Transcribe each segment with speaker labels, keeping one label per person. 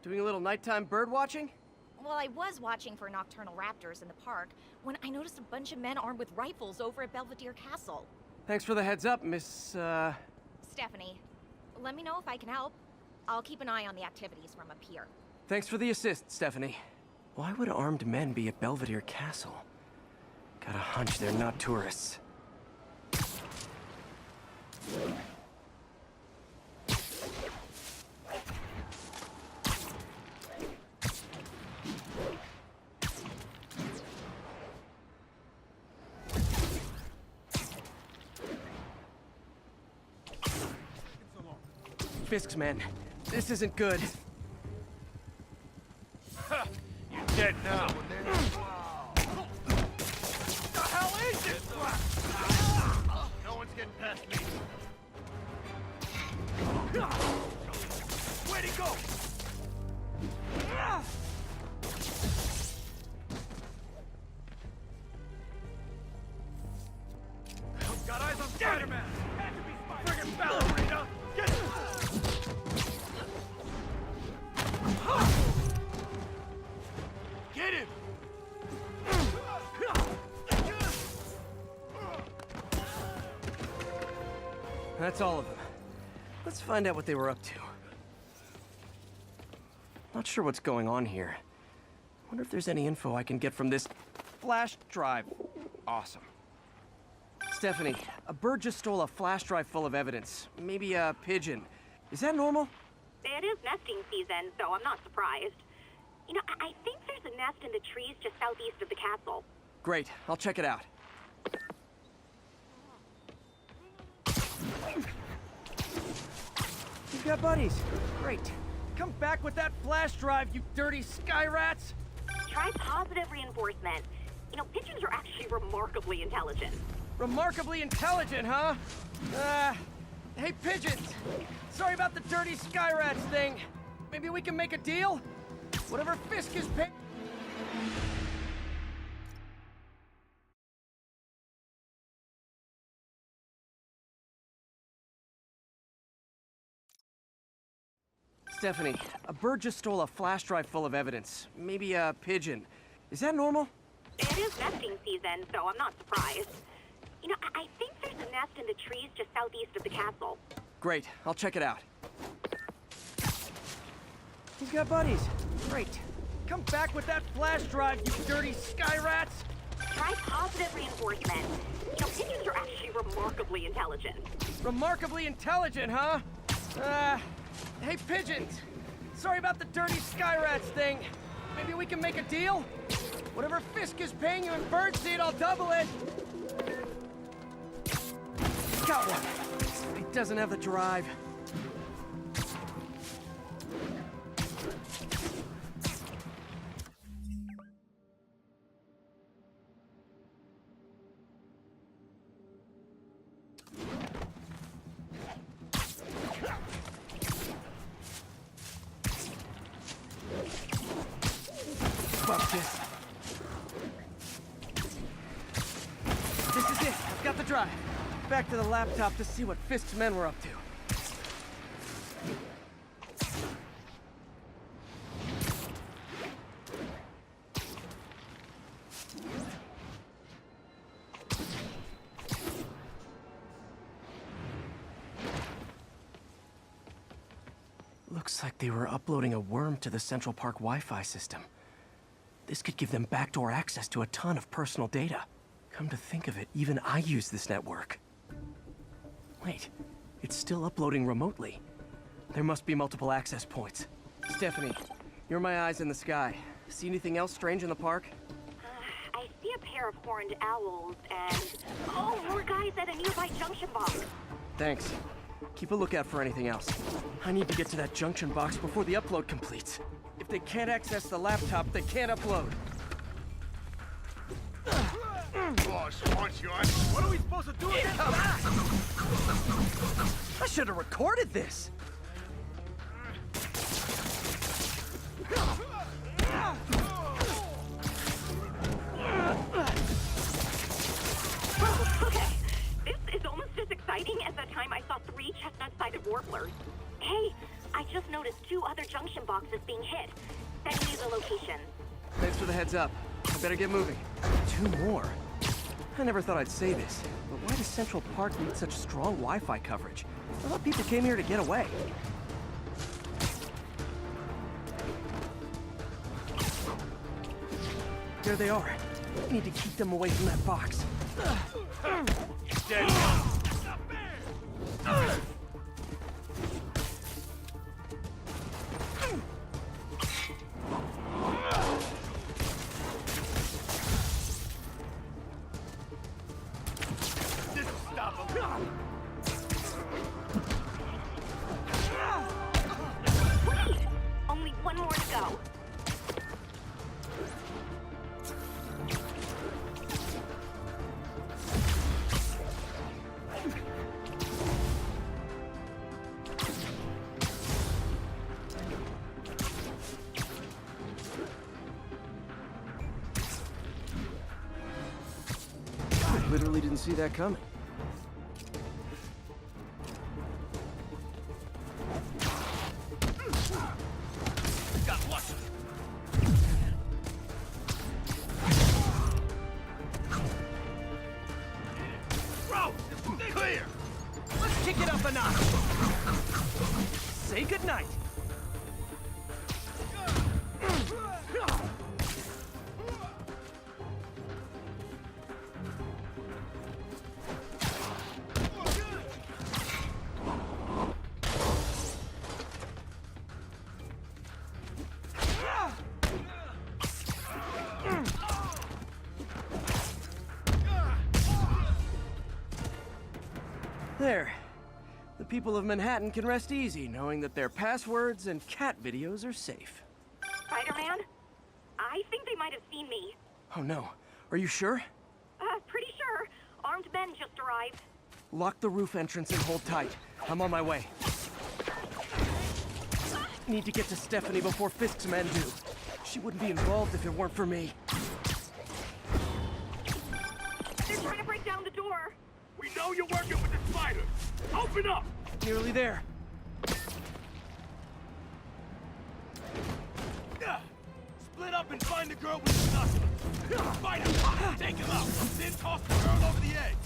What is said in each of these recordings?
Speaker 1: Doing a little nighttime bird watching?
Speaker 2: Well, I was watching for nocturnal raptors in the park when I noticed a bunch of men armed with rifles over at Belvedere Castle.
Speaker 1: Thanks for the heads up, Miss,
Speaker 2: Stephanie, let me know if I can help. I'll keep an eye on the activities from up here.
Speaker 1: Thanks for the assist, Stephanie. Why would armed men be at Belvedere Castle? Got a hunch they're not tourists. Fisk's men, this isn't good.
Speaker 3: You're dead now.
Speaker 1: The hell is this?
Speaker 3: No one's getting past me. Where'd he go? Got eyes on Spider-Man. Friggin' ballerina. Get him. Get him!
Speaker 1: That's all of them. Let's find out what they were up to. Not sure what's going on here. Wonder if there's any info I can get from this flash drive. Awesome. Stephanie, a bird just stole a flash drive full of evidence. Maybe a pigeon. Is that normal?
Speaker 4: It is nesting season, so I'm not surprised. You know, I think there's a nest in the trees just southeast of the castle.
Speaker 1: Great, I'll check it out. You've got buddies. Great. Come back with that flash drive, you dirty sky rats!
Speaker 4: Try positive reinforcement. You know, pigeons are actually remarkably intelligent.
Speaker 1: Remarkably intelligent, huh? Hey pigeons! Sorry about the dirty sky rats thing. Maybe we can make a deal? Whatever Fisk is paying. Stephanie, a bird just stole a flash drive full of evidence. Maybe a pigeon. Is that normal?
Speaker 4: It is nesting season, so I'm not surprised. You know, I think there's a nest in the trees just southeast of the castle.
Speaker 1: Great, I'll check it out. He's got buddies. Great. Come back with that flash drive, you dirty sky rats!
Speaker 4: Try positive reinforcement. You know, pigeons are actually remarkably intelligent.
Speaker 1: Remarkably intelligent, huh? Hey pigeons! Sorry about the dirty sky rats thing. Maybe we can make a deal? Whatever Fisk is paying you in birdseed, I'll double it! Got one. He doesn't have the drive. Fuck this. This is it. I've got the drive. Back to the laptop to see what Fisk's men were up to. Looks like they were uploading a worm to the Central Park Wi-Fi system. This could give them backdoor access to a ton of personal data. Come to think of it, even I use this network. Wait, it's still uploading remotely. There must be multiple access points. Stephanie, you're my eyes in the sky. See anything else strange in the park?
Speaker 4: I see a pair of horned owls and... oh, more guys at a nearby junction box.
Speaker 1: Thanks. Keep a lookout for anything else. I need to get to that junction box before the upload completes. If they can't access the laptop, they can't upload.
Speaker 3: Boss wants you on. What are we supposed to do against that?
Speaker 1: I should have recorded this.
Speaker 4: Okay, this is almost as exciting as the time I saw 3 chestnut-sided warblers. Hey, I just noticed 2 other junction boxes being hit. Sending you the location.
Speaker 1: Thanks for the heads up. I better get moving. 2 more? I never thought I'd say this, but why does Central Park need such strong Wi-Fi coverage? I thought people came here to get away. There they are. I need to keep them away from that box.
Speaker 3: Dead. Stop him.
Speaker 4: Wait! Only one more to go.
Speaker 1: I literally didn't see that coming.
Speaker 3: Got lucky. Bro, clear.
Speaker 1: Let's kick it up a notch. Say goodnight. There. The people of Manhattan can rest easy knowing that their passwords and cat videos are safe.
Speaker 4: Spider-Man? I think they might have seen me.
Speaker 1: Oh no. Are you sure?
Speaker 4: Pretty sure. Armed men just arrived.
Speaker 1: Lock the roof entrance and hold tight. I'm on my way. Need to get to Stephanie before Fisk's men do. She wouldn't be involved if it weren't for me.
Speaker 4: They're trying to break down the door.
Speaker 3: We know you're working with the spiders. Open up.
Speaker 1: Nearly there.
Speaker 3: Split up and find the girl with the knuckles. Fight him. Take him out. Then toss the girl over the edge.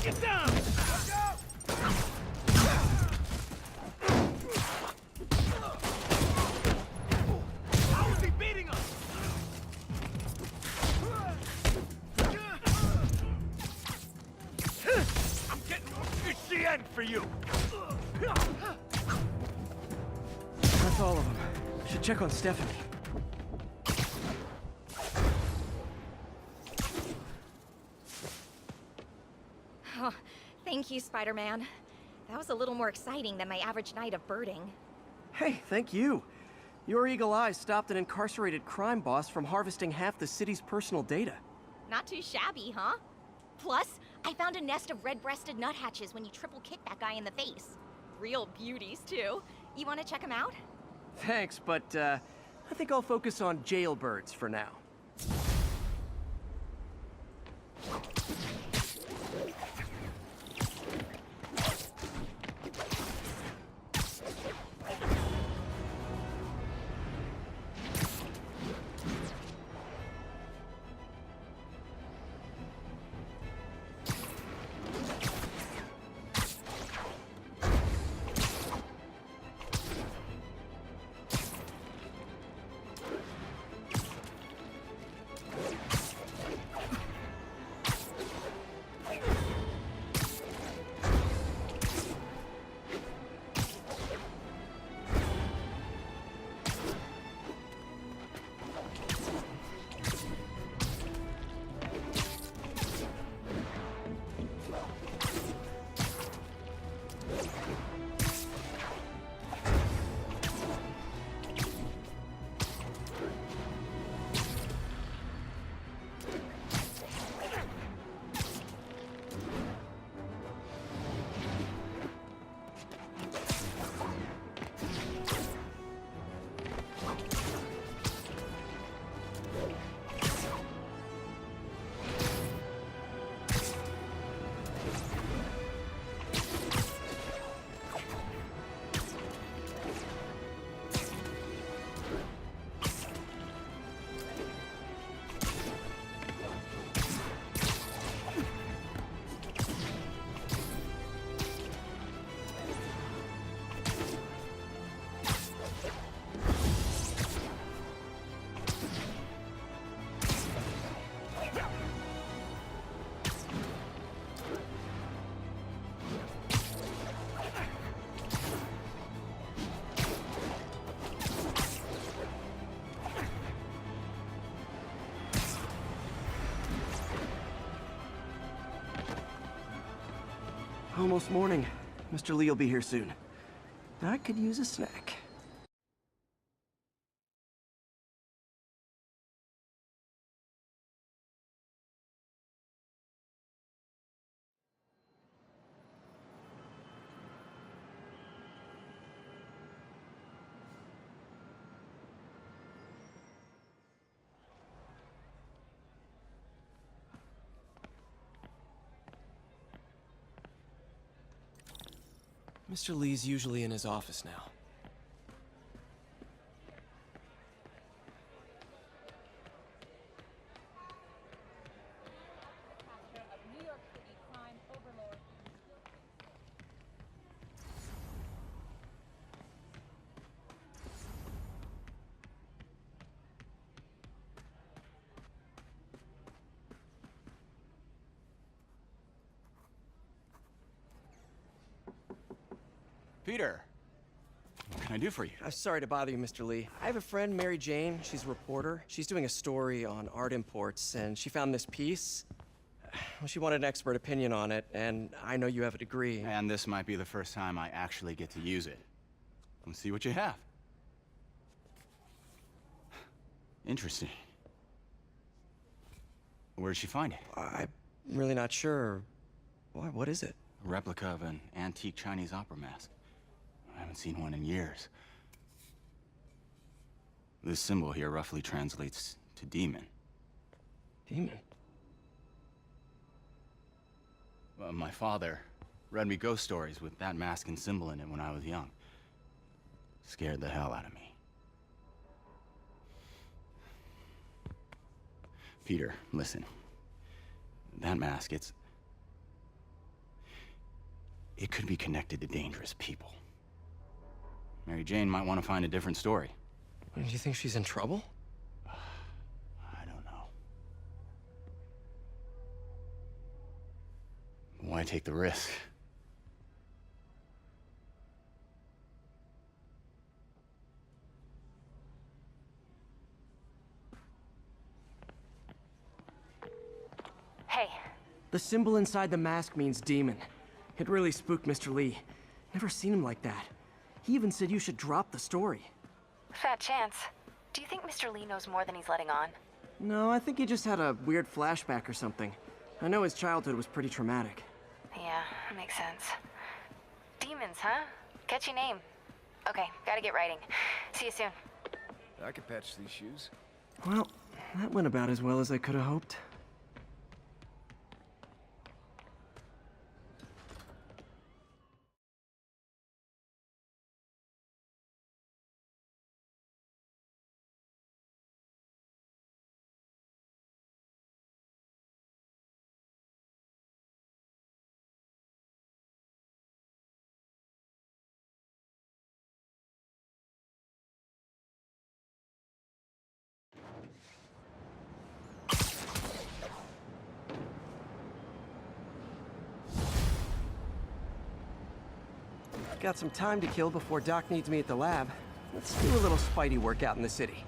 Speaker 3: Get down. Look out. How is he beating us? I'm getting it's the end for you.
Speaker 1: That's all of them. Should check on Stephanie.
Speaker 2: Oh, thank you, Spider-Man. That was a little more exciting than my average night of birding.
Speaker 1: Hey, thank you. Your eagle eyes stopped an incarcerated crime boss from harvesting half the city's personal data.
Speaker 2: Not too shabby, huh? Plus, I found a nest of red-breasted nuthatches when you triple kick that guy in the face. Real beauties, too. You want to check them out?
Speaker 1: Thanks, but I think I'll focus on jailbirds for now. Almost morning. Mr. Lee will be here soon. I could use a snack. Mr. Lee's usually in his office now.
Speaker 5: Peter, what can I do for you?
Speaker 1: I'm sorry to bother you, Mr. Lee. I have a friend, Mary Jane. She's a reporter. She's doing a story on art imports, and she found this piece. Well, she wanted an expert opinion on it, and I know you have a degree.
Speaker 5: And this might be the first time I actually get to use it. Let's see what you have. Interesting. Where did she find it?
Speaker 1: I'm really not sure. What is it?
Speaker 5: A replica of an antique Chinese opera mask. I haven't seen one in years. This symbol here roughly translates to demon.
Speaker 1: Demon?
Speaker 5: My father read me ghost stories with that mask and symbol in it when I was young. Scared the hell out of me. Peter, listen. That mask, it could be connected to dangerous people. Mary Jane might want to find a different story.
Speaker 1: Do you think she's in trouble?
Speaker 5: I don't know. Why take the risk?
Speaker 6: Hey.
Speaker 1: The symbol inside the mask means demon. It really spooked Mr. Lee. Never seen him like that. He even said you should drop the story.
Speaker 6: Fat chance. Do you think Mr. Lee knows more than he's letting on?
Speaker 1: No, I think he just had a weird flashback or something. I know his childhood was pretty traumatic.
Speaker 6: Yeah, makes sense. Demons, huh? Catchy name. Okay, gotta get writing. See you soon.
Speaker 3: I can patch these shoes.
Speaker 1: Well, that went about as well as I could have hoped. Got some time to kill before Doc needs me at the lab. Let's do a little Spidey work out in the city.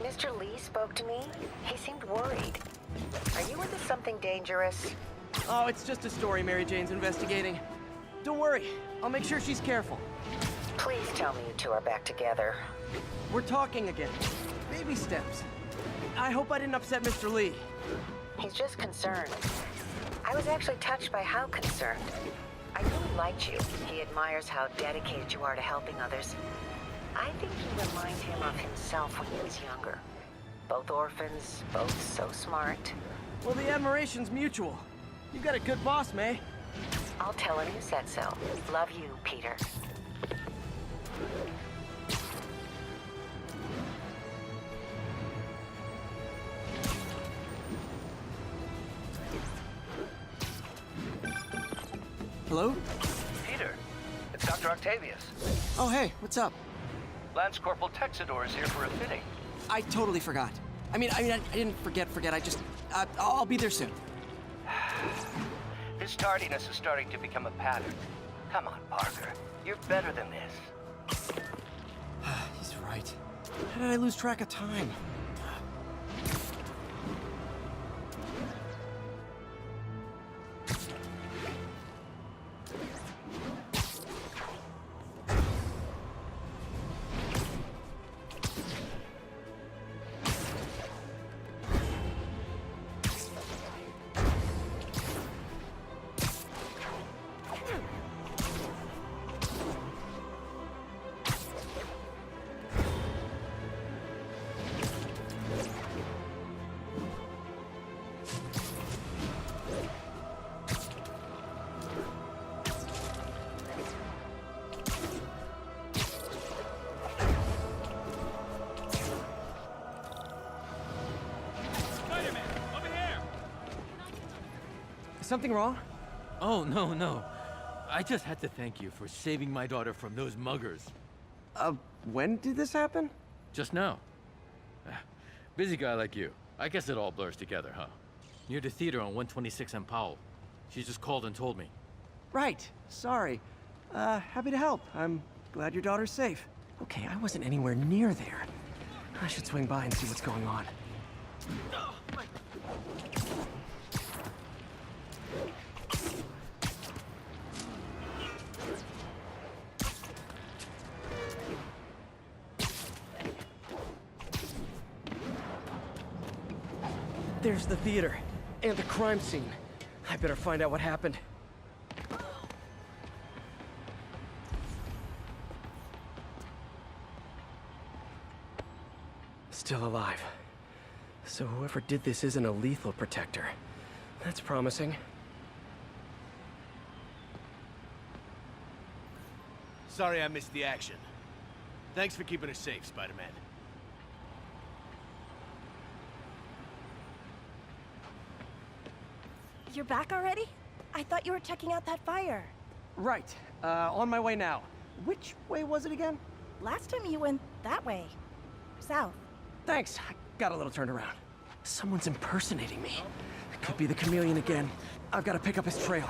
Speaker 7: Mr. Lee spoke to me. He seemed worried. Are you into something dangerous?
Speaker 1: Oh, it's just a story Mary Jane's investigating. Don't worry, I'll make sure she's careful.
Speaker 7: Please tell me you two are back together.
Speaker 1: We're talking again. Baby steps. I hope I didn't upset Mr. Lee.
Speaker 7: He's just concerned. I was actually touched by how concerned. I really liked you. He admires how dedicated you are to helping others. I think you remind him of himself when he was younger. Both orphans, both so smart.
Speaker 1: Well, the admiration's mutual. You got a good boss, May.
Speaker 7: I'll tell him you said so. Love you, Peter.
Speaker 1: Hello?
Speaker 8: Peter, it's Dr. Octavius.
Speaker 1: Oh, hey, what's up?
Speaker 8: Lance Corporal Texador is here for a fitting.
Speaker 1: I totally forgot. I didn't forget. I just, I'll be there soon.
Speaker 8: His tardiness is starting to become a pattern. Come on, Parker. You're better than this.
Speaker 1: He's right. How did I lose track of time? Something wrong?
Speaker 3: Oh, no. I just had to thank you for saving my daughter from those muggers.
Speaker 1: When did this happen?
Speaker 3: Just now. Busy guy like you. I guess it all blurs together, huh? Near the theater on 126 and Powell. She just called and told me.
Speaker 1: Right. Sorry. Happy to help. I'm glad your daughter's safe. Okay, I wasn't anywhere near there. I should swing by and see what's going on. There's the theater, and the crime scene. I better find out what happened. Still alive. So whoever did this isn't a lethal protector. That's promising.
Speaker 3: Sorry I missed the action. Thanks for keeping us safe, Spider-Man.
Speaker 9: You're back already? I thought you were checking out that fire.
Speaker 1: Right. On my way now. Which way was it again?
Speaker 9: Last time you went that way. South.
Speaker 1: Thanks. I got a little turned around. Someone's impersonating me. It could be the chameleon again. I've got to pick up his trail.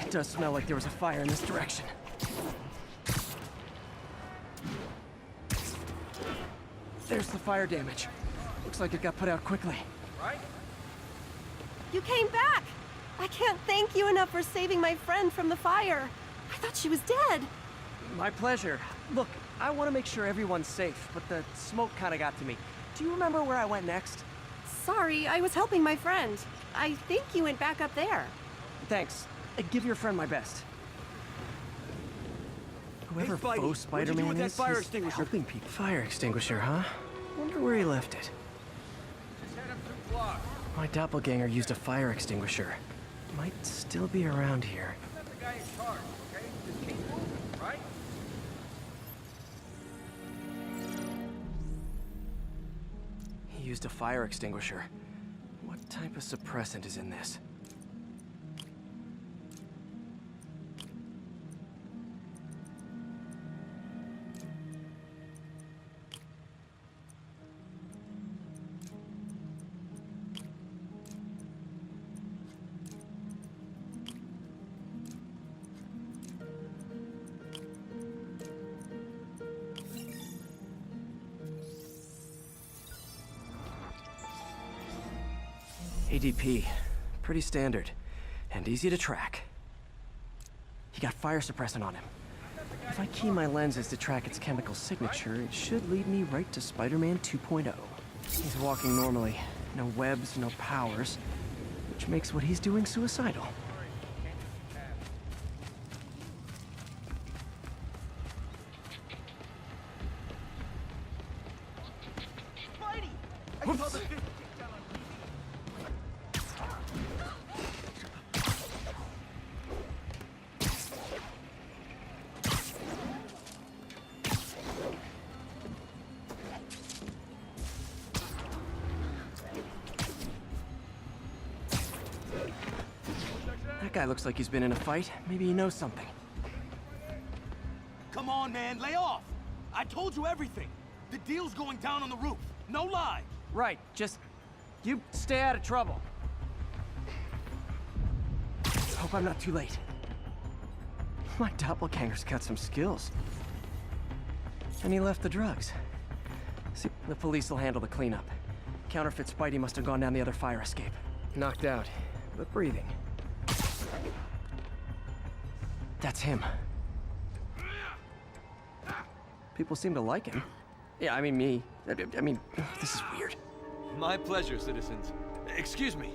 Speaker 1: It does smell like there was a fire in this direction. There's the fire damage. Looks like it got put out quickly.
Speaker 9: You came back! I can't thank you enough for saving my friend from the fire. I thought she was dead.
Speaker 1: My pleasure. Look, I want to make sure everyone's safe, but the smoke kind of got to me. Do you remember where I went next?
Speaker 9: Sorry, I was helping my friend. I think you went back up there.
Speaker 1: Thanks. Give your friend my best. Whoever
Speaker 3: Hey, Spidey,
Speaker 1: faux
Speaker 3: what'd you do
Speaker 1: Spider-Man
Speaker 3: with that
Speaker 1: is,
Speaker 3: fire
Speaker 1: he's
Speaker 3: extinguisher?
Speaker 1: helping people. Fire extinguisher, huh? Wonder where he left it. My doppelganger used a fire extinguisher. Might still be around here. He used a fire extinguisher. What type of suppressant is in this? ADP. Pretty standard. And easy to track. He got fire suppressant on him. If I key my lenses to track its chemical signature, it should lead me right to Spider-Man 2.0. He's walking normally. No webs, no powers. Which makes what he's doing suicidal. That guy looks like he's been in a fight. Maybe he knows something.
Speaker 3: Come on, man, lay off! I told you everything! The deal's going down on the roof. No lie!
Speaker 1: Right, just... you stay out of trouble. Hope I'm not too late. My doppelganger's got some skills. And he left the drugs. See, the police will handle the cleanup. Counterfeit Spidey must have gone down the other fire escape. Knocked out, but breathing. That's him. People seem to like him. Yeah, I mean me. I mean, this is weird.
Speaker 10: My pleasure, citizens. Excuse me.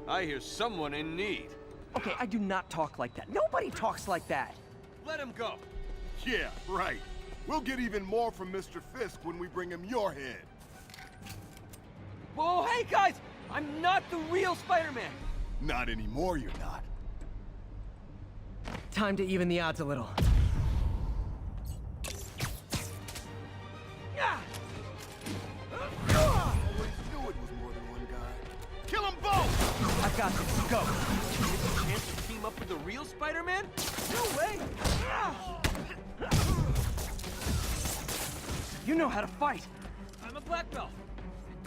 Speaker 10: I hear someone in need.
Speaker 1: Okay, I do not talk like that. Nobody talks like that.
Speaker 10: Let him go.
Speaker 11: Yeah, right. We'll get even more from Mr. Fisk when we bring him your head.
Speaker 10: Whoa, hey guys! I'm not the real Spider-Man.
Speaker 11: Not anymore, you're not.
Speaker 1: Time to even the odds a little.
Speaker 11: Always knew it was more than one guy.
Speaker 3: Kill them both!
Speaker 1: I've got this. Go.
Speaker 10: Get a chance to team up with the real Spider-Man? No way!
Speaker 1: You know how to fight.
Speaker 10: I'm a black belt.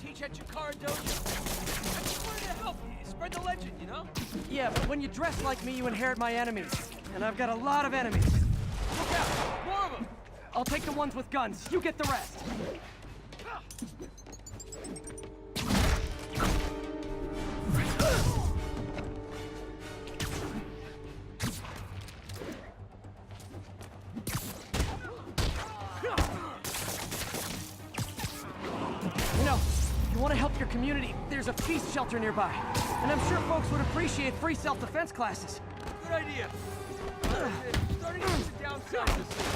Speaker 10: Teach at Chikara Dojo. I just wanted to help you, spread the legend, you know?
Speaker 1: Yeah, but when you dress like me, you inherit my enemies. And I've got a lot of enemies.
Speaker 10: Look out! More of them!
Speaker 1: I'll take the ones with guns. You get the rest. You know, you want to help your community, there's a peace shelter nearby. And I'm sure folks would appreciate free self-defense classes.
Speaker 10: Good idea. It's starting to get downside of this.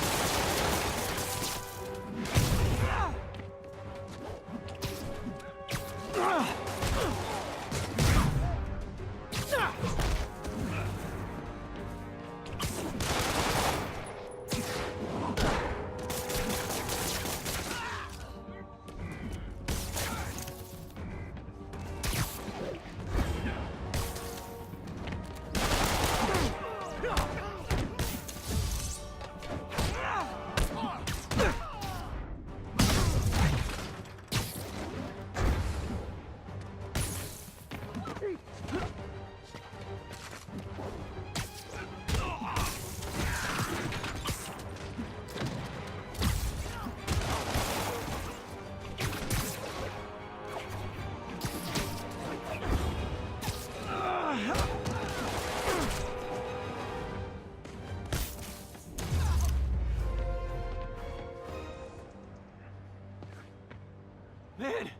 Speaker 10: Man,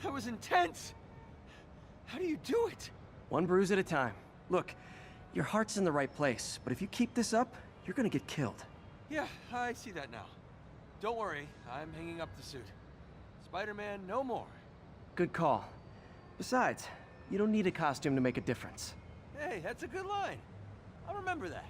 Speaker 10: that was intense! How do you do it?
Speaker 1: One bruise at a time. Look, your heart's in the right place, but if you keep this up, you're gonna get killed.
Speaker 10: Yeah, I see that now. Don't worry, I'm hanging up the suit. Spider-Man, no more.
Speaker 1: Good call. Besides, you don't need a costume to make a difference.
Speaker 10: Hey, that's a good line. I'll remember that.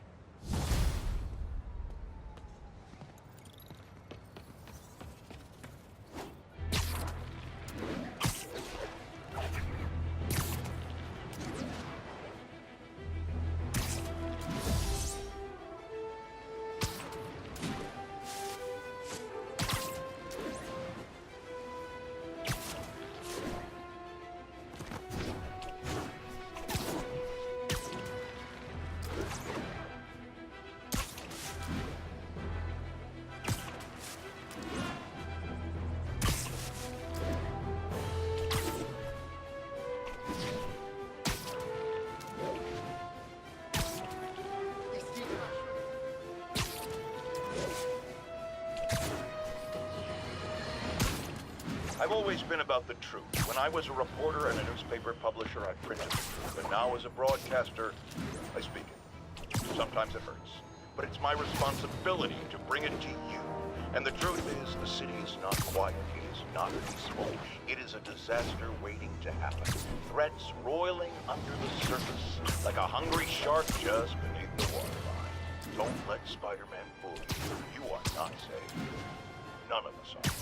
Speaker 12: I've always been about the truth. When I was a reporter and a newspaper publisher, I printed the truth. But now as a broadcaster, I speak it. Sometimes it hurts. But it's my responsibility to bring it to you. And the truth is, the city is not quiet. It is not peaceful. It is a disaster waiting to happen. Threats roiling under the surface like a hungry shark just beneath the waterline. Don't let Spider-Man fool you. You are not safe. None of us are.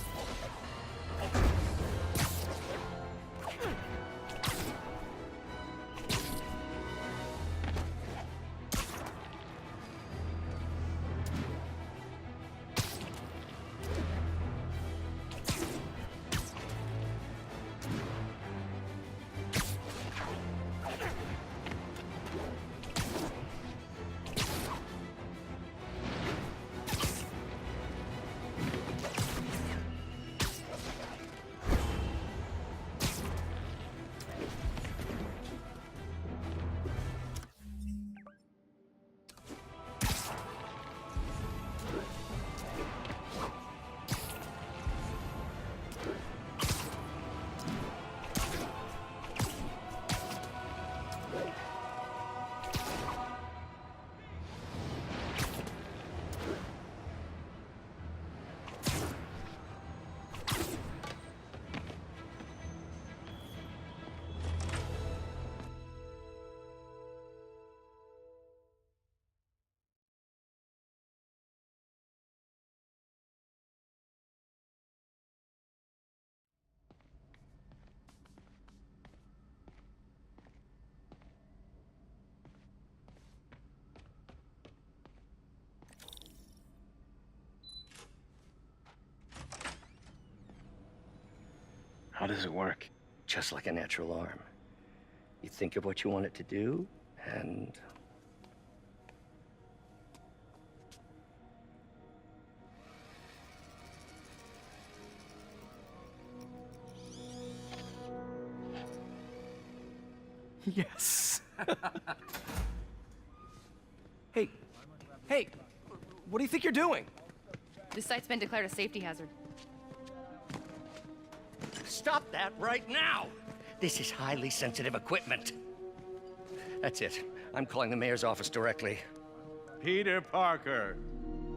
Speaker 8: How does it work?
Speaker 13: Just like a natural arm. You think of what you want it to do, and...
Speaker 1: Yes. Hey, what do you think you're doing?
Speaker 14: This site's been declared a safety hazard.
Speaker 13: Stop that right now! This is highly sensitive equipment. That's it. I'm calling the mayor's office directly.
Speaker 15: Peter Parker,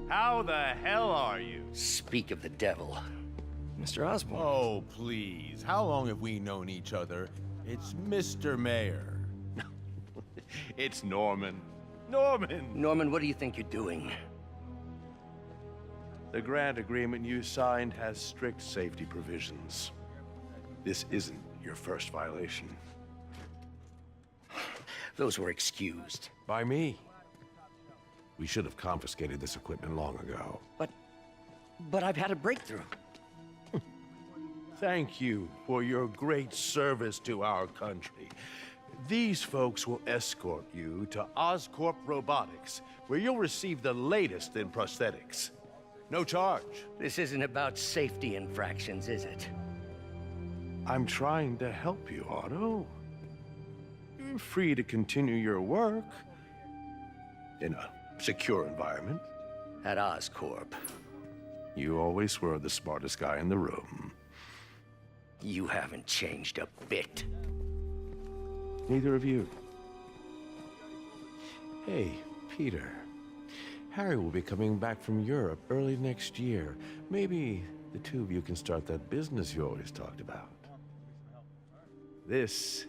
Speaker 15: how the hell are you?
Speaker 13: Speak of the devil.
Speaker 1: Mr. Osborn.
Speaker 15: Oh, please. How long have we known each other? It's Mr. Mayor. It's Norman. Norman!
Speaker 13: Norman, what do you think you're doing?
Speaker 15: The grant agreement you signed has strict safety provisions. This isn't your first violation.
Speaker 13: Those were excused.
Speaker 15: By me. We should have confiscated this equipment long ago.
Speaker 13: But I've had a breakthrough.
Speaker 15: Thank you for your great service to our country. These folks will escort you to Oscorp Robotics, where you'll receive the latest in prosthetics. No charge.
Speaker 13: This isn't about safety infractions, is it?
Speaker 15: I'm trying to help you, Otto. You're free to continue your work in a secure environment.
Speaker 13: At Oscorp.
Speaker 15: You always were the smartest guy in the room.
Speaker 13: You haven't changed a bit.
Speaker 15: Neither of you. Hey, Peter. Harry will be coming back from Europe early next year. Maybe the two of you can start that business you always talked about. This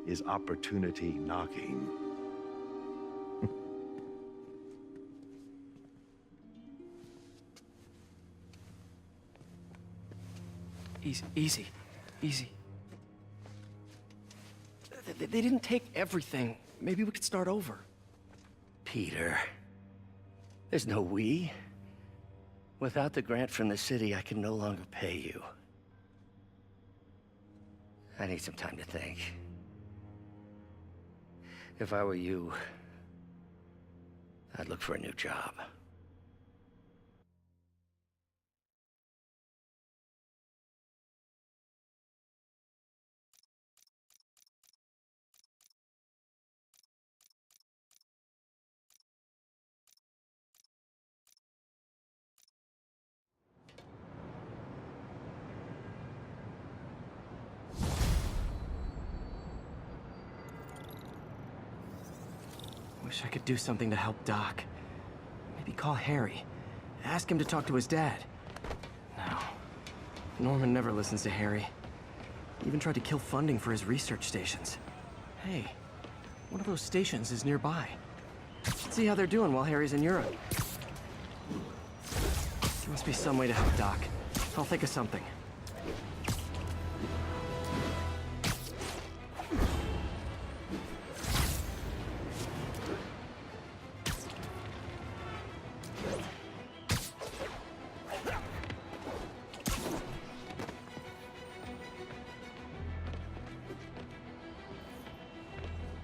Speaker 15: is opportunity knocking.
Speaker 1: Easy. They didn't take everything. Maybe we could start over.
Speaker 13: Peter, there's no we. Without the grant from the city, I can no longer pay you. I need some time to think. If I were you, I'd look for a new job.
Speaker 1: Wish I could do something to help Doc. Maybe call Harry. Ask him to talk to his dad. No. Norman never listens to Harry. He even tried to kill funding for his research stations. Hey, one of those stations is nearby. Should see how they're doing while Harry's in Europe. There must be some way to help Doc. I'll think of something.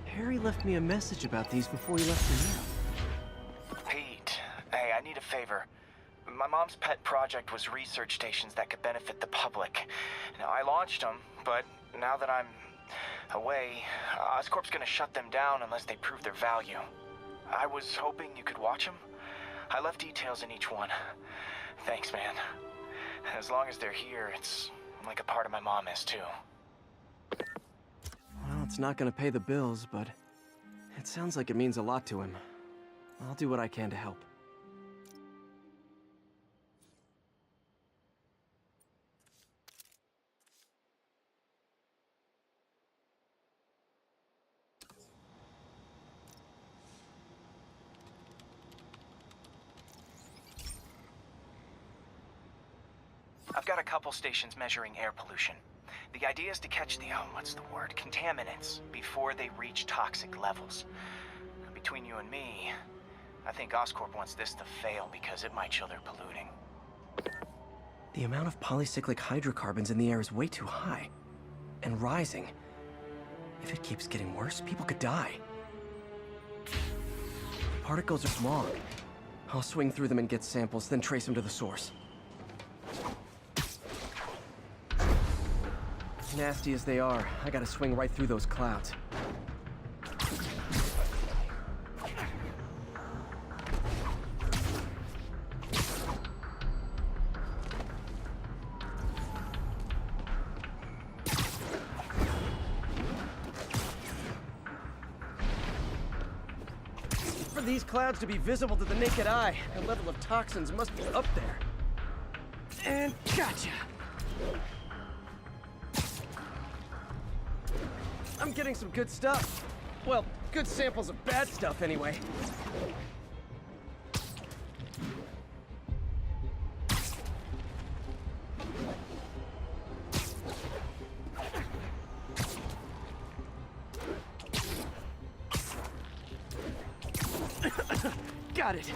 Speaker 1: Harry left me a message about these before he left for Europe.
Speaker 16: Pete, hey, I need a favor. My mom's pet project was research stations that could benefit the public. Now, I launched them, but now that I'm away, Oscorp's gonna shut them down unless they prove their value. I was hoping you could watch them. I left details in each one. Thanks, man. As long as they're here, it's like a part of my mom is, too.
Speaker 1: Well, it's not gonna pay the bills, but it sounds like it means a lot to him. I'll do what I can to help.
Speaker 16: I've got a couple stations measuring air pollution. The idea is to catch the, contaminants before they reach toxic levels. Between you and me, I think Oscorp wants this to fail because it might show they're polluting.
Speaker 1: The amount of polycyclic hydrocarbons in the air is way too high. And rising. If it keeps getting worse, people could die. The particles are small. I'll swing through them and get samples, then trace them to the source. Nasty as they are, I gotta swing right through those clouds. For these clouds to be visible to the naked eye, the level of toxins must be up there. And gotcha! I'm getting some good stuff. Well, good samples of bad stuff, anyway. Got it.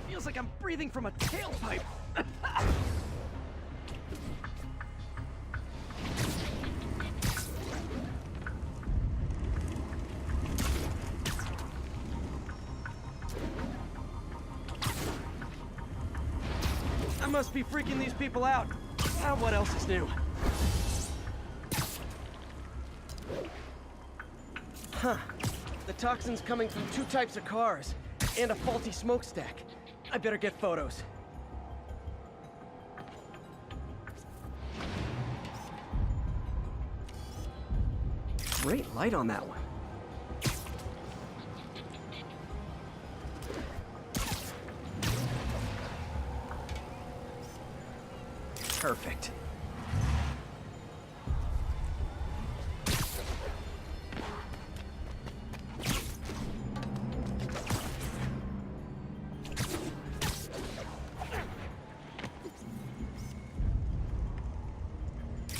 Speaker 1: Feels like I'm breathing from a tailpipe. I must be freaking these people out. What else is new? Huh. The toxin's coming from 2 types of cars, and a faulty smokestack. I better get photos. Great light on that one. Perfect.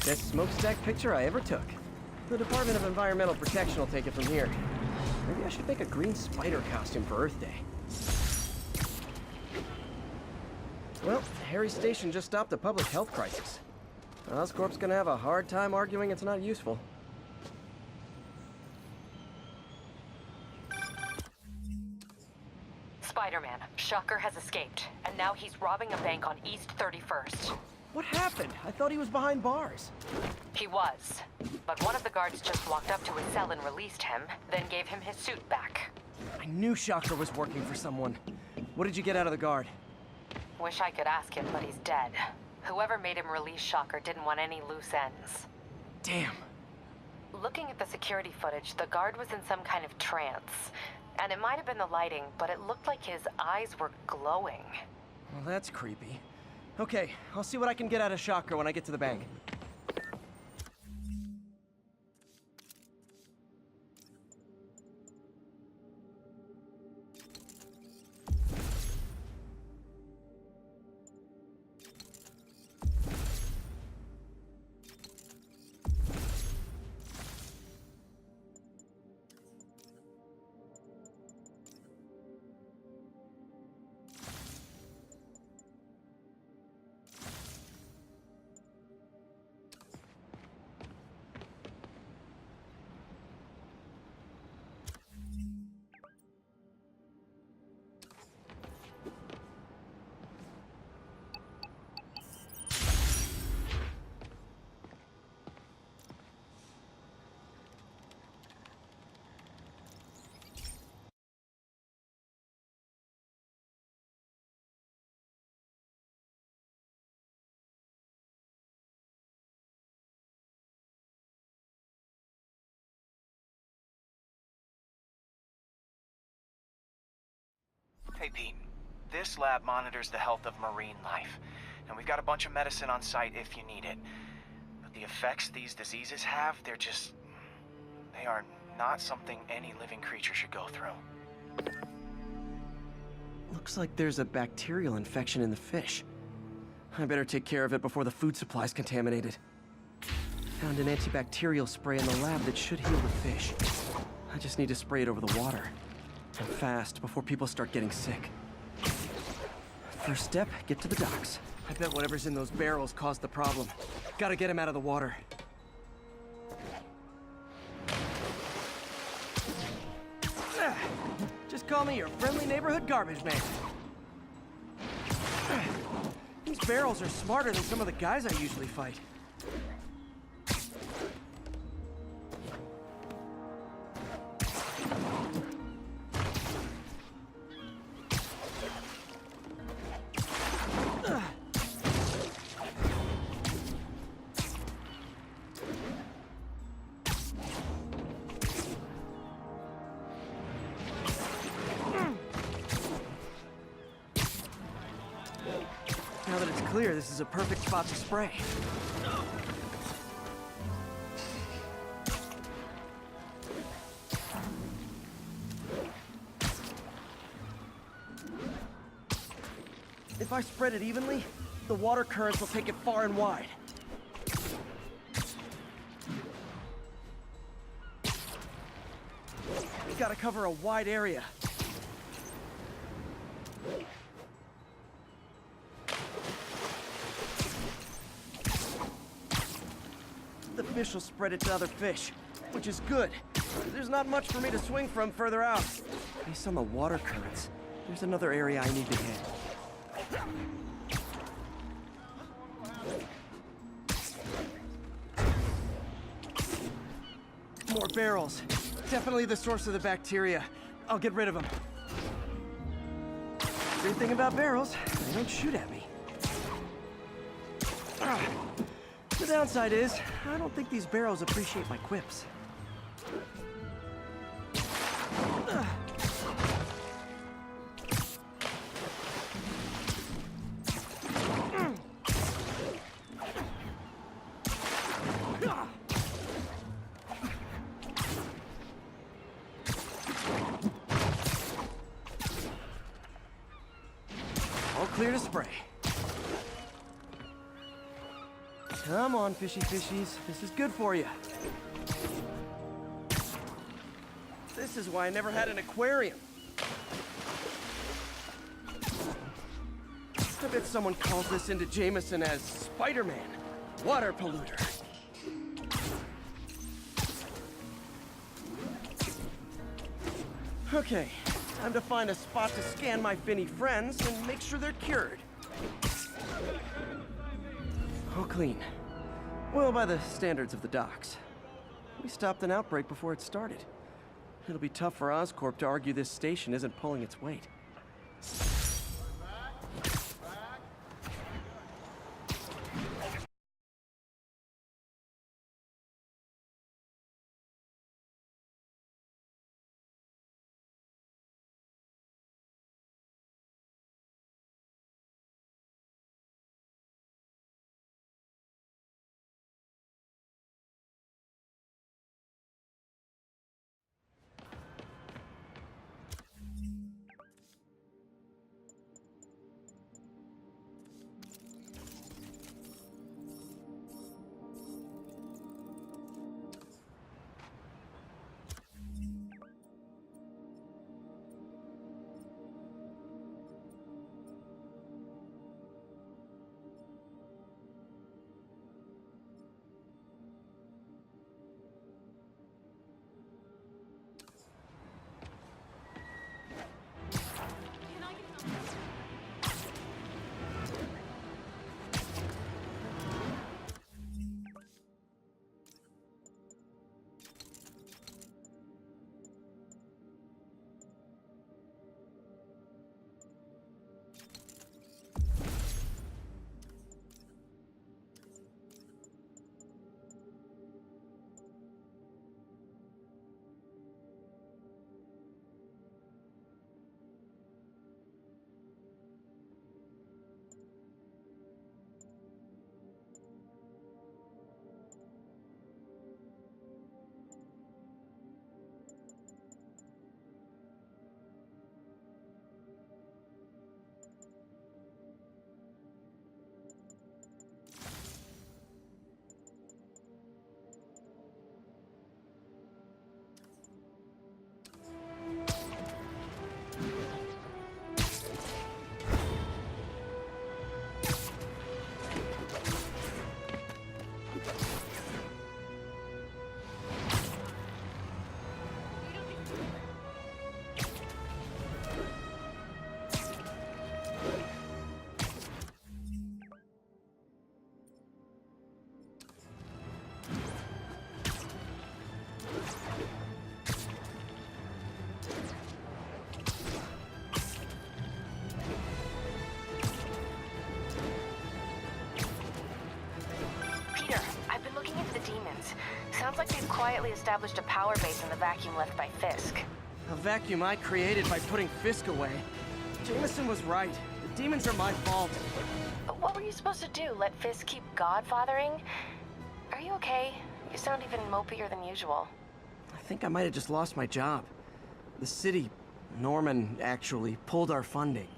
Speaker 1: Best smokestack picture I ever took. The Department of Environmental Protection will take it from here. Maybe I should make a green spider costume for Earth Day. Well, Harry's station just stopped a public health crisis. Oscorp's gonna have a hard time arguing it's not useful.
Speaker 17: Spider-Man, Shocker has escaped, and now he's robbing a bank on East 31st.
Speaker 1: What happened? I thought he was behind bars.
Speaker 17: He was, but one of the guards just walked up to his cell and released him, then gave him his suit back.
Speaker 1: I knew Shocker was working for someone. What did you get out of the guard?
Speaker 17: Wish I could ask him, but he's dead. Whoever made him release Shocker didn't want any loose ends.
Speaker 1: Damn.
Speaker 17: Looking at the security footage, the guard was in some kind of trance. And it might have been the lighting, but it looked like his eyes were glowing.
Speaker 1: Well, that's creepy. Okay, I'll see what I can get out of Shocker when I get to the bank.
Speaker 16: Hey, Pete. This lab monitors the health of marine life, and we've got a bunch of medicine on site if you need it. But the effects these diseases have, they are not something any living creature should go through.
Speaker 1: Looks like there's a bacterial infection in the fish. I better take care of it before the food supply's contaminated. Found an antibacterial spray in the lab that should heal the fish. I just need to spray it over the water. And fast, before people start getting sick. First step, get to the docks. I bet whatever's in those barrels caused the problem. Gotta get him out of the water. Just call me your friendly neighborhood garbage man. These barrels are smarter than some of the guys I usually fight. Now that it's clear, this is a perfect spot to spray. If I spread it evenly, the water currents will take it far and wide. We gotta cover a wide area. The fish will spread it to other fish, which is good. There's not much for me to swing from further out. Based on the water currents, there's another area I need to hit. More barrels. Definitely the source of the bacteria. I'll get rid of them. Great thing about barrels, they don't shoot at me. The downside is, I don't think these barrels appreciate my quips. All clear to spray. Come on, fishy fishies. This is good for you. This is why I never had an aquarium. I bet someone calls this into Jameson as Spider-Man, water polluter. Okay, time to find a spot to scan my finny friends and make sure they're cured. All clean. Well, by the standards of the docks. We stopped an outbreak before it started. It'll be tough for Oscorp to argue this station isn't pulling its weight.
Speaker 17: looking into the demons. Sounds like they've quietly established a power base in the vacuum left by Fisk.
Speaker 1: A vacuum I created by putting Fisk away. Jameson was right. The demons are my fault.
Speaker 17: But what were you supposed to do? Let Fisk keep godfathering? Are you okay? You sound even mopier than usual.
Speaker 1: I think I might have just lost my job. The city, Norman, actually, pulled our funding.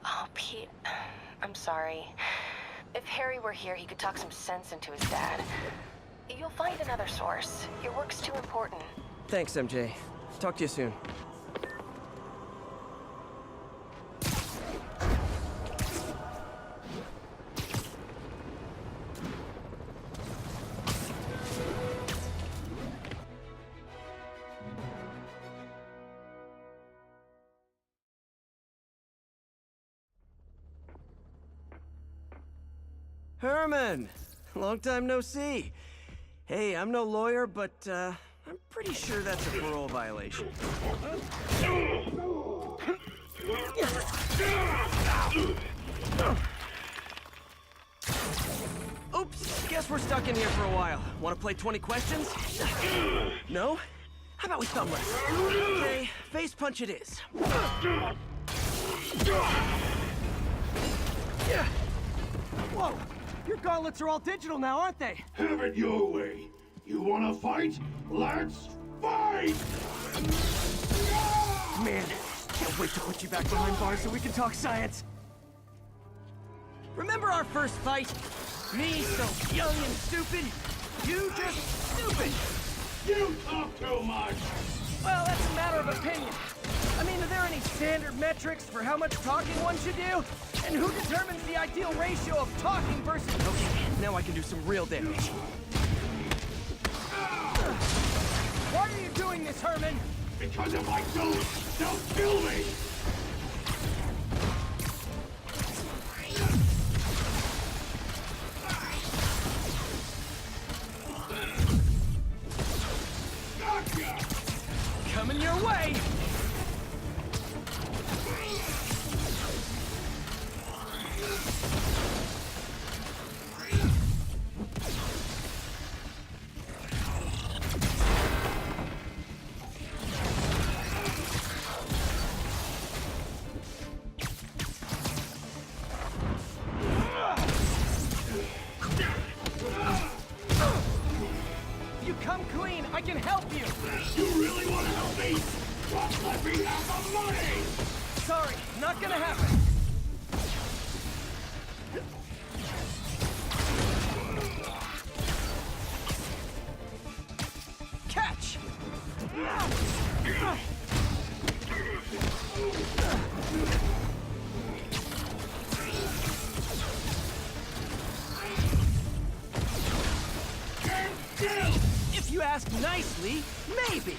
Speaker 17: Oh, Pete. I'm sorry. If Harry were here, he could talk some sense into his dad. You'll find another source. Your work's too important.
Speaker 1: Thanks, MJ. Talk to you soon. Herman! Long time no see. Hey, I'm no lawyer, but, I'm pretty sure that's a parole violation. Oops, guess we're stuck in here for a while. Want to play 20 questions? No? How about we thumb wrestle? Okay, face punch it is. Whoa! Your gauntlets are all digital now, aren't they?
Speaker 3: Have it your way. You wanna fight? Let's fight!
Speaker 1: Man, can't wait to put you back behind bars so we can talk science. Remember our first fight? Me so young and stupid, you just stupid.
Speaker 3: You talk too much.
Speaker 1: Well, that's a matter of opinion. I mean, are there any standard metrics for how much talking one should do? And who determines the ideal ratio of talking versus... Okay, now I can do some real damage. Why are you doing this, Herman?
Speaker 3: Because if I don't, they'll kill me! Gotcha!
Speaker 1: Coming your way! You come clean, I can help you!
Speaker 3: You really want to help me? Just let me have the money!
Speaker 1: Sorry, not gonna happen. Catch! If you ask nicely, maybe.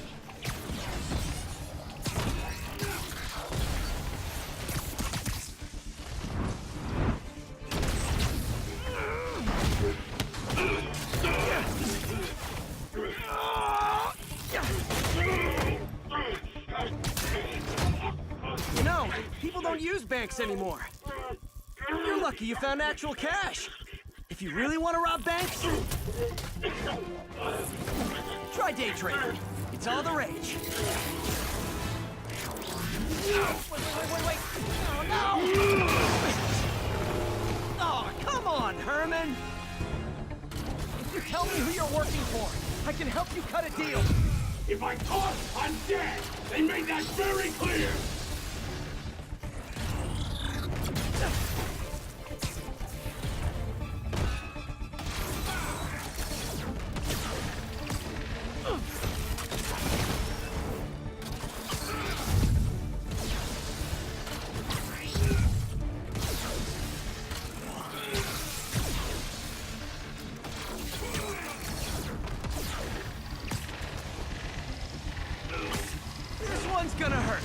Speaker 1: You know, people don't use banks anymore. You're lucky you found actual cash. If you really want to rob banks, try day trading. It's all the rage. Wait. Oh, no! Oh, come on, Herman! If you tell me who you're working for, I can help you cut a deal.
Speaker 3: If I talk, I'm dead! They made that very clear!
Speaker 1: This one's gonna hurt.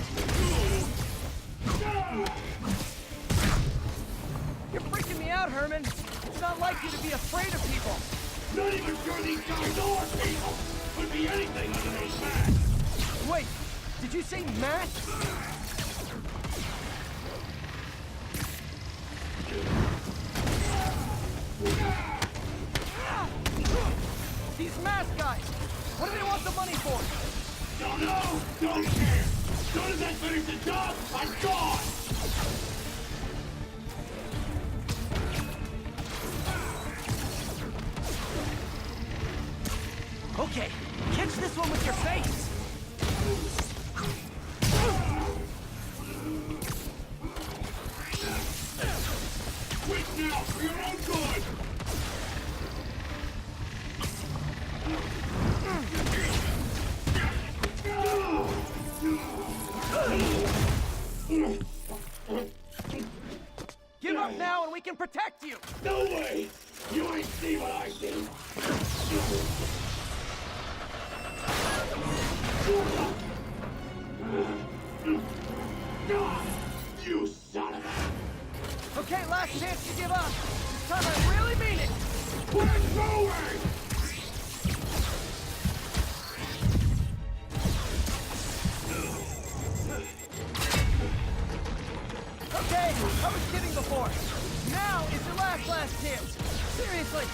Speaker 1: You're freaking me out, Herman. It's not like you to be afraid of people.
Speaker 3: Not even sure these guys are people! Could be anything under those masks!
Speaker 1: Wait, did you say Matt?
Speaker 10: guys? What do they want the money for?
Speaker 3: Don't know! Don't care! As soon as I finish the job, I'm gone!
Speaker 10: Okay, catch this one with your face!
Speaker 3: Quick now, for your own good!
Speaker 10: Give up now and we can protect you!
Speaker 3: No way! You ain't see what I see! You son of a...
Speaker 10: Okay, last chance to give up. This time I really mean it!
Speaker 3: We're going!
Speaker 10: Okay, I was kidding before. Now is your last chance. Seriously.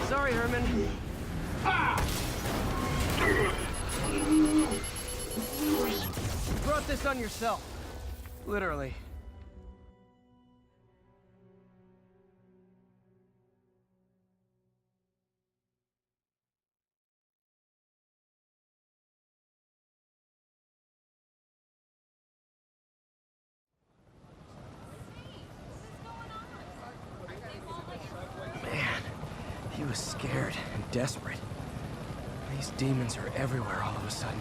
Speaker 10: Sorry, Herman. You brought this on yourself. Literally.
Speaker 1: Man, he was scared and desperate. These demons are everywhere all of a sudden.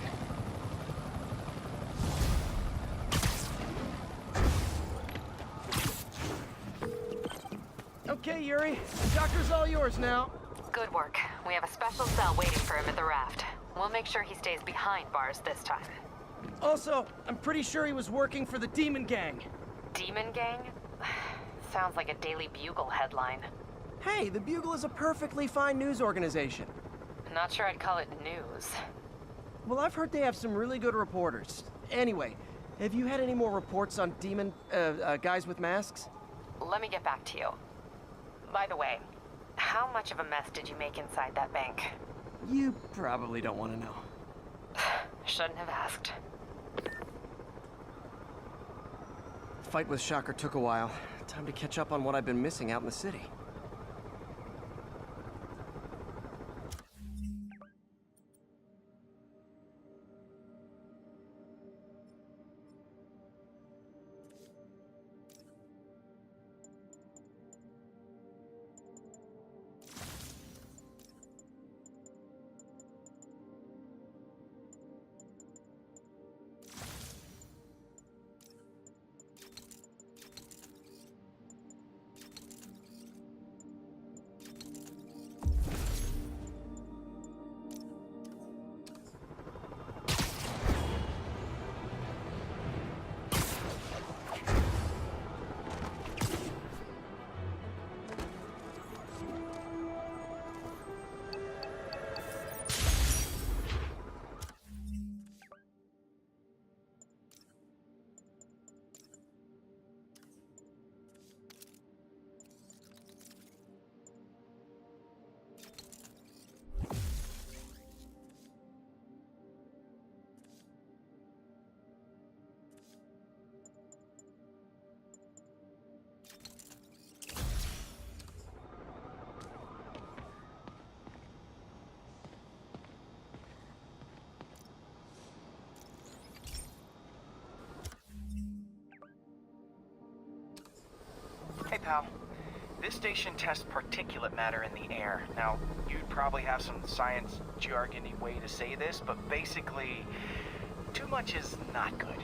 Speaker 10: Okay, Yuri. The doctor's all yours now.
Speaker 6: Good work. We have a special cell waiting for him at the raft. We'll make sure he stays behind bars this time.
Speaker 10: Also, I'm pretty sure he was working for the Demon Gang.
Speaker 6: Demon Gang? Sounds like a Daily Bugle headline.
Speaker 10: Hey, the Bugle is a perfectly fine news organization.
Speaker 6: Not sure I'd call it news.
Speaker 10: Well, I've heard they have some really good reporters. Anyway, have you had any more reports on demon, guys with masks?
Speaker 6: Let me get back to you. By the way, how much of a mess did you make inside that bank?
Speaker 10: You probably don't want to know.
Speaker 6: Shouldn't have asked.
Speaker 1: The fight with Shocker took a while. Time to catch up on what I've been missing out in the city.
Speaker 16: Hey, pal. This station tests particulate matter in the air. Now, you'd probably have some science jargony way to say this, but basically, too much is not good.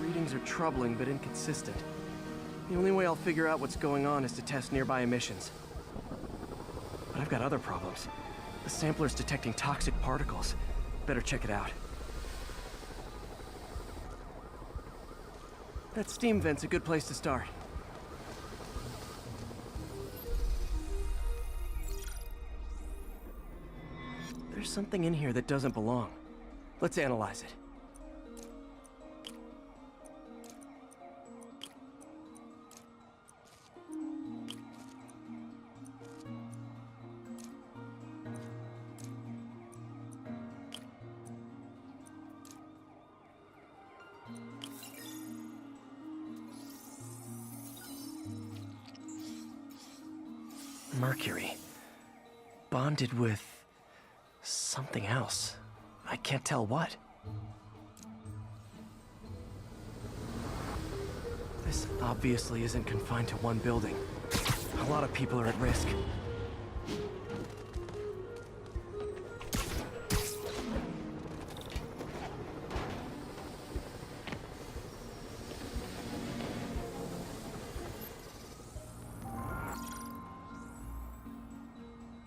Speaker 1: Readings are troubling but inconsistent. The only way I'll figure out what's going on is to test nearby emissions. But I've got other problems. The sampler's detecting toxic particles. Better check it out. That steam vent's a good place to start. There's something in here that doesn't belong. Let's analyze it. Mercury. Bonded with something else. I can't tell what. This obviously isn't confined to one building. A lot of people are at risk.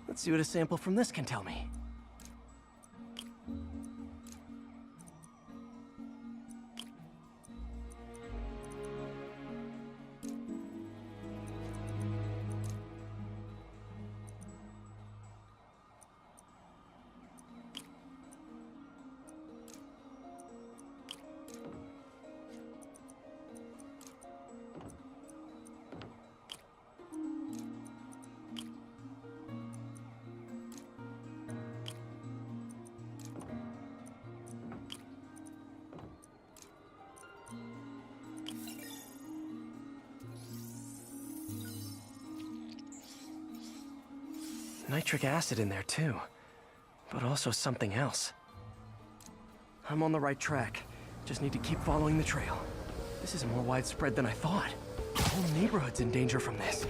Speaker 1: Let's see what a sample from this can tell me. Nitric acid in there too, but also something else. I'm on the right track. Just need to keep following the trail. This is more widespread than I thought. The whole neighborhood's in danger from this.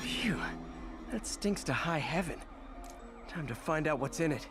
Speaker 1: Phew, that stinks to high heaven. Time to find out what's in it.